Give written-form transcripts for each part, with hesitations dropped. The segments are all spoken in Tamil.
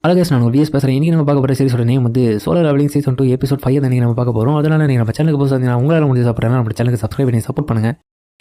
அழகாஸ் நான் விஎஸ் பேசுகிறேன். இன்றைக்கி நம்ம பார்க்க போகிற சீரிஸோட நேம் வந்து சோலோ லெவலிங் சீசன் 2 எபிசோட் 5 தான் நம்ம பார்க்க போகிறோம். அதனால் நீங்கள் நம்ம சேனலுக்கு போய் உங்களால் முடிஞ்சு சாப்பிட்றேன் நம்ம சேனலுக்கு சப்ஸ்கிரைப் பண்ணி சப்போர்ட் பண்ணுங்கள்.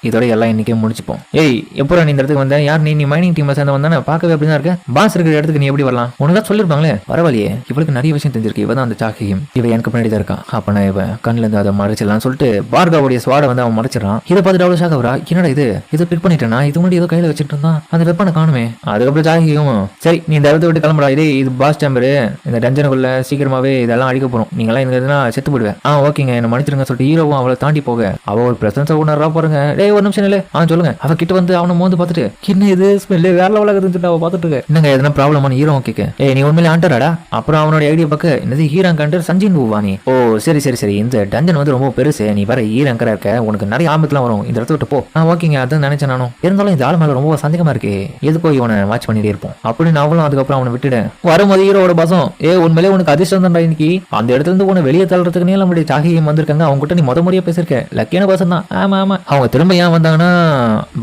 இதோட எல்லாம் இன்னைக்கே முடிச்சுப்போம். ஏய் எப்போ நீ இந்த இடத்துக்கு வந்தேன்? யார் நீ மைனிங் டீம்ல சேர்ந்து வந்தானே? பார்க்கவே அப்படி தான் இருக்க. பாஸ் இருக்கிற இடத்துக்கு நீ எப்படி வரலாம்? உனக்கு தான் சொல்லிருப்பாங்களே. பரவாயில்லையே, இவளுக்கு நிறைய விஷயம் தெரிஞ்சிருக்கு. இவ தான் அந்த சாக்கியும். இவ எனக்கு பின்னாடி தான் இருக்கான். அப்ப நான் இவன் கண்ணுல இருந்து அதை மறைச்சிடலாம் சொல்லிட்டு பார்காவுடைய ஸ்வாடை வந்து அவன் மறைச்சிடறான். இதை பார்த்துட்டு அவ்வளவு ஷாக் ஆகுறா. என்னடா இது பிக் பண்ணிட்டேன்னா இது முன்னாடி ஏதோ கையில வச்சுட்டு இருந்தான், அந்த வெப்பனை காணுமே. அதுக்கப்புறம் சாக்கியும் சரி நீ இந்த இடத்த விட்டு கிளம்புறா, இது பாஸ் சேம்பரு, இந்த டஞ்சனுக்குள்ள சீக்கிரமாவே இதெல்லாம் அழிக்க போறோம், நீங்களாம் இந்த செத்து போடுவேன். ஓகேங்க என்ன மன்னிச்சிருங்க சொல்லிட்டு ஹீரோவும் அவளை தாண்டி போக அவ ஒரு பிரசன்ஸ் உணர்றா பாருங்க. டேய் ஒரு நிமிஷம் இல்லை சொல்லுங்க. அவ கிட்ட வந்து அவனை மோந்து பார்த்துட்டு என்ன இது ஸ்மெல் வேற லெவலாக இருந்துட்டு அவ பார்த்துட்டு இருக்க. என்னங்க எதனா ப்ராப்ளமான ஹீரோ கேட்க. நீ உண்மையிலே ஆண்டராடா? அப்புறம் அவனோட ஐடியா பக்க என்னது ஹீரோ கண்டர் சஞ்சின் பூவானி. ஓ சரி இந்த டஞ்சன் வந்து ரொம்ப பெருசு, நீ வர ஹீரோங்கரா இருக்க, உனக்கு நிறைய ஆபத்துலாம் வரும், இந்த இடத்த விட்டு போ. ஓகேங்க அதான் நினைச்சேன் நானும். இருந்தாலும் இந்த ஆள் மேல ரொம்ப சந்தேகமா இருக்கு, எதுக்கோ இவனை வாட்ச் பண்ணிட்டே இருப்போம் அப்படின்னு அவளும் அதுக்கப்புறம் அவனை விட்டுட்டேன். வரும்போது ஹீரோட பசம் உண்மையிலே உனக்கு அதிர்ஷ்டம் தான்டா இன்னைக்கு, அந்த இடத்துல இருந்து உன வெளியே தள்ளுறதுக்கு நம்மளுடைய சாகியம் வந்திருக்காங்க. அவங்க கிட்ட நீ முறையா பேசிருக்க, லக்கியான பசம் தான். ஆமா அவங்க திரும்ப ஏன் வந்தாங்கன்னா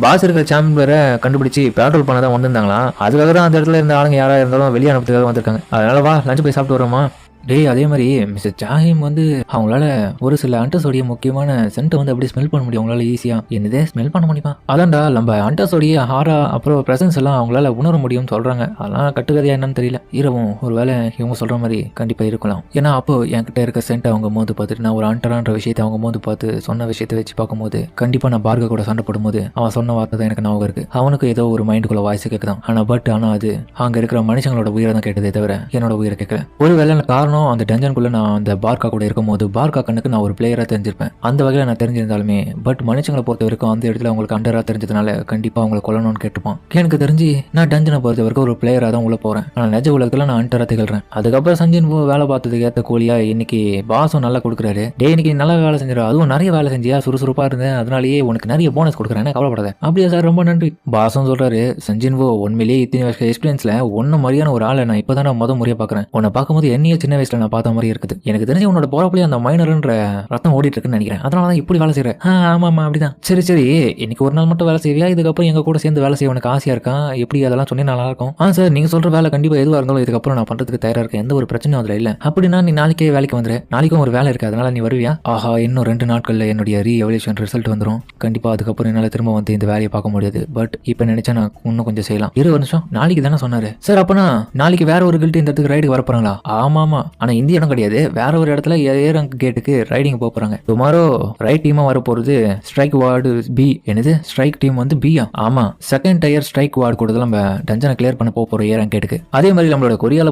பாஸ் இருக்கிற சாம்பியரை கண்டுபிடிச்சு பேட்ரோல் பண்ண தான் வந்திருந்தாங்களா, அதுக்காக தான் அந்த இடத்துல இருந்த ஆளுங்க யாரா இருந்தாலும் வெளியே அனுப்புறதுக்காக வந்திருக்காங்க. அதனால வா லஞ்சு போய் சாப்பிட்டு வரோமா. டேய் அதே மாதிரி மிஸ்டர் ஜாஹிம் வந்து அவங்களால ஒரு சில அண்டர்ஸோடைய முக்கியமான சென்ட்டை வந்து அப்படி ஸ்மெல் பண்ண முடியும் அவங்களால ஈஸியா. என்னதே ஸ்மெல் பண்ண முடியுமா? அதான்டா நம்ம அண்டர்ஸோடைய ஹாரா அப்புறம் பிரசன்ஸ் எல்லாம் அவங்களால உணர முடியும்னு சொல்றாங்க. அதெல்லாம் கட்டுக்கதையா என்னன்னு தெரியல. இரவும் ஒருவேளை இவங்க சொல்ற மாதிரி கண்டிப்பா இருக்கலாம். ஏன்னா அப்போ என்கிட்ட இருக்க சென்ட் அவங்க மோந்து பார்த்துட்டு நான் ஒரு அண்டரான்ற விஷயத்தை அவங்க மோந்து பார்த்து சொன்ன விஷயத்தை வச்சு பார்க்கும்போது கண்டிப்பா நான் பார்க்க கூட சண்டை போடும்போது அவன் சொன்ன வார்த்தை தான் எனக்கு ஞாபகம் இருக்கு. அவனுக்கு ஏதோ ஒரு மைண்டுக்குள்ள வாய்ஸ் கேட்குதான். ஆனா அது அங்க இருக்கிற மனுஷங்களோட உயிரை தான் கேட்டதே தவிர என்னோட உயிரை கேட்கல. ஒருவேளை காரணம் அந்த டஞ்சனுக்குள்ள நான் அந்த பார்க்கா கூட இருக்கும் போது பார்க்கா கண்ணுக்கு நான் ஒரு பிளேயரா தெரிஞ்சிருப்பேன். அந்த வகையில நான் தெரிஞ்சிருந்தாலுமே பட் மனுஷங்களை பொறுத்த வரைக்கும் அந்த இடத்துல அவங்களுக்கு அண்டரா தெரிஞ்சதுனால கண்டிப்பா அவங்களை கொல்லணும்னு கேட்டுப்பான். எனக்கு தெரிஞ்சு நான் டஞ்சனை பொறுத்த வரைக்கும் ஒரு பிளேயரா தான் உள்ள போறேன். ஆனா நிஜ உலகத்துல நான் அண்டரா திகழ்றேன். அதுக்கப்புறம் சஞ்சின் வேலை பார்த்ததுக்கு ஏற்ற கூலியா இன்னைக்கு பாஸும் நல்லா கொடுக்குறாரு. இன்னைக்கு நல்லா வேலை செஞ்சிடும், அதுவும் நிறைய வேலை செஞ்சியா, சுறுசுறுப்பா இருந்தேன், அதனாலேயே உனக்கு நிறைய போனஸ் கொடுக்குறேன், கவலைப்படாத. அப்படியா சார், ரொம்ப நன்றி. பாஸும் சொல்றாரு சஞ்சின் உண்மையிலேயே இத்தனை வருஷம் எக்ஸ்பீரியன்ஸ்ல ஒன்னும் மாதிரியான ஒரு ஆளை நான் இப்பதான் முத முறையா பாக்குறேன். உன்னை பார்க்கும்போது என்னையே சின்ன வயசுல நான் பார்த்த மாதிரி இருக்குது. எனக்கு தெரிஞ்சு உன்னோட போறப்பலயே அந்த மைனர்ன்ற ரத்தம் ஓடிட்டு இருக்குன்னு நினைக்கிறேன். அதனாலதான் இப்படி வேலை செய்யறேன். ஆமா அப்படிதான். சரி இன்னைக்கு ஒரு நாள் மட்டும் வேலை செய்வியா? இதுக்கப்புறம் எங்க கூட சேர்ந்து வேலை செய்ய உனக்கு ஆசையா இருக்கா? எப்படி அதெல்லாம் சொன்னே நல்லா இருக்கும். சார் நீங்க சொல்ற வேலை கண்டிப்பா எதுவா இருந்தாலும் இதுக்கப்புறம் நான் பண்றதுக்கு தயாரா இருக்கேன், எந்த ஒரு பிரச்சனையும் அதுல இல்ல. அப்படின்னா நீ நாளைக்கே வேலைக்கு வந்துரு. நாளைக்கும் ஒரு வேலை இருக்கு, அதனால நீ வருவியா? இன்னும் 2 நாட்கள்ல என்னுடைய ரீஎவல்யூஷன் ரிசல்ட் வந்துடும். கண்டிப்பா அதுக்கப்புறம் என்னால திரும்ப வந்து இந்த வேலையை பார்க்க முடியாது. பட் இப்ப நினைச்சா நான் இன்னும் கொஞ்சம் செய்யலாம். 20 வருஷம் நாளைக்கு தானே சொன்னாரு சார். அப்பனா நாளைக்கு வேற ஒரு கில்ட் இந்த இடத்துக்கு ரைடுக்கு வர போறாங்களா? ஆமா ஆனா இந்த இடம் கிடையாது, வேற ஒரு இடத்துல ஏரங்க கேட்டுக்கு ரைடிங் போறாங்க. டுமாரோ ரைட் டீமா வர போறது ஸ்ட்ரைக் வார்டு பி. என்னது ஸ்ட்ரைக் டீம் வந்து பியா? ஆமா, செகண்ட் டயர் ஸ்ட்ரைக் வார்டு கூட நம்ம டஞ்சனை கிளியர் பண்ண போறோம் ஏரங்க கேட்டுக்கு. அதே மாதிரி நம்மளோட கொரியால